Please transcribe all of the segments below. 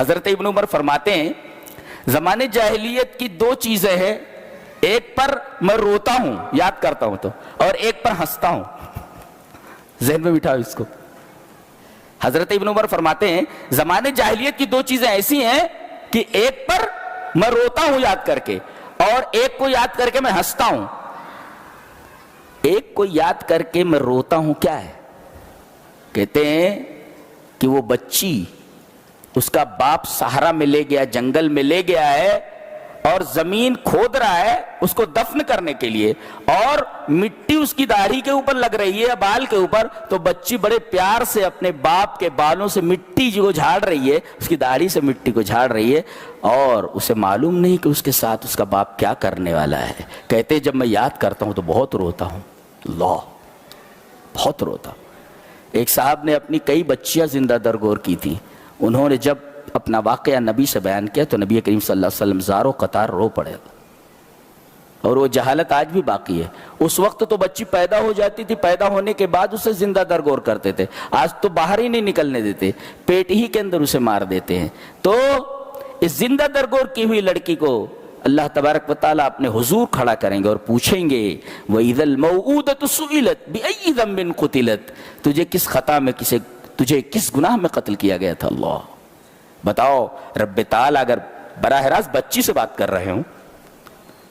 حضرت ابن عمر فرماتے ہیں زمانے جاہلیت کی دو چیزیں ہیں، ایک پر میں روتا ہوں یاد کرتا ہوں تو، اور ایک پر ہنستا ہوں. ذہن میں بٹھاؤ اس کو. حضرت ابن عمر فرماتے ہیں زمانے جاہلیت کی دو چیزیں ایسی ہیں کہ ایک پر میں روتا ہوں یاد کر کے، اور ایک کو یاد کر کے میں ہنستا ہوں. ایک کو یاد کر کے میں روتا ہوں کیا ہے؟ کہتے ہیں کہ وہ بچی اس کا باپ صحرا میں لے گیا، جنگل میں لے گیا ہے، اور زمین کھود رہا ہے اس کو دفن کرنے کے لیے، اور مٹی اس کی داڑھی کے اوپر لگ رہی ہے، بال کے اوپر. تو بچی بڑے پیار سے اپنے باپ کے بالوں سے مٹی جو جھاڑ رہی ہے، اس کی داڑھی سے مٹی کو جھاڑ رہی ہے، اور اسے معلوم نہیں کہ اس کے ساتھ اس کا باپ کیا کرنے والا ہے. کہتے جب میں یاد کرتا ہوں تو بہت روتا ہوں. اللہ، بہت روتا ہوں. ایک صاحب نے اپنی کئی بچیاں زندہ درگور کی تھی. انہوں نے جب اپنا واقعہ نبی سے بیان کیا تو نبی کریم صلی اللہ علیہ وسلم زاروں قطار رو پڑے. اور وہ جہالت آج بھی باقی ہے. اس وقت تو بچی پیدا ہو جاتی تھی، پیدا ہونے کے بعد اسے زندہ درگور کرتے تھے. آج تو باہر ہی نہیں نکلنے دیتے، پیٹ ہی کے اندر اسے مار دیتے ہیں. تو اس زندہ درگور کی ہوئی لڑکی کو اللہ تبارک و تعالیٰ اپنے حضور کھڑا کریں گے اور پوچھیں گے وَإِذَا الْمَوْعُودَةُ سُئِلَتْ بِأَيِّ ذَنبٍ قُتِلَتْ، تجھے کس خطا میں تجھے کس گناہ میں قتل کیا گیا تھا. اللہ بتاؤ. رب تعالیٰ اگر براہ راست بچی سے بات کر رہے ہوں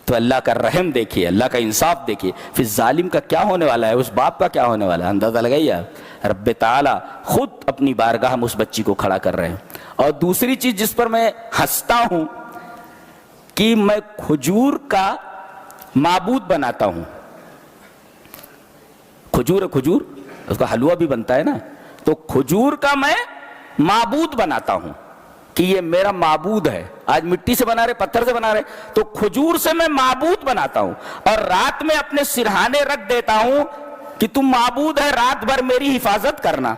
تو اللہ کا رحم دیکھیے، اللہ کا انصاف دیکھیے. پھر ظالم کا کیا ہونے والا ہے، اس باپ کا کیا ہونے والا ہے، اندازہ لگائیے آپ. رب تعالیٰ خود اپنی بارگاہ میں اس بچی کو کھڑا کر رہے ہیں. اور دوسری چیز جس پر میں ہنستا ہوں کہ میں کھجور کا معبود بناتا ہوں. کھجور اس کا حلوہ بھی بنتا ہے نا، تو کھجور کا میں معبود بناتا ہوں کہ یہ میرا معبود ہے. آج مٹی سے بنا رہے، پتھر سے بنا رہے، تو کھجور سے میں معبود بناتا ہوں. اور رات میں اپنے سرہانے رکھ دیتا ہوں کہ تم معبود ہے، رات بھر میری حفاظت کرنا.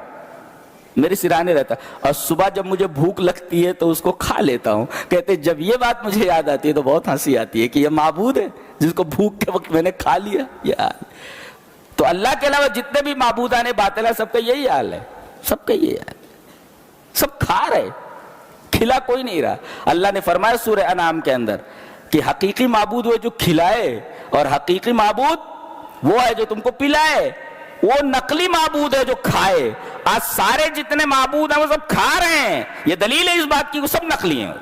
میرے سرانے رہتا. اور صبح جب مجھے بھوک لگتی ہے تو اس کو کھا لیتا ہوں. کہتے جب یہ بات مجھے یاد آتی ہے تو بہت ہنسی آتی ہے کہ یہ معبود ہے جس کو بھوک کے وقت میں نے کھا لیا. یہ تو اللہ کے علاوہ جتنے بھی معبودان باطل ہیں سب کا یہی حال ہے، سب کا یہی حال. سب کھا رہے، کھلا کوئی نہیں رہا. اللہ نے فرمایا سورہ انعام کے اندر کہ حقیقی معبود وہ جو کھلائے، اور حقیقی معبود وہ ہے جو تم کو پلائے. وہ نقلی معبود ہے جو کھائے. آج سارے جتنے معبود ہیں وہ سب کھا رہے ہیں. یہ دلیل ہے اس بات کی وہ سب نقلی ہیں.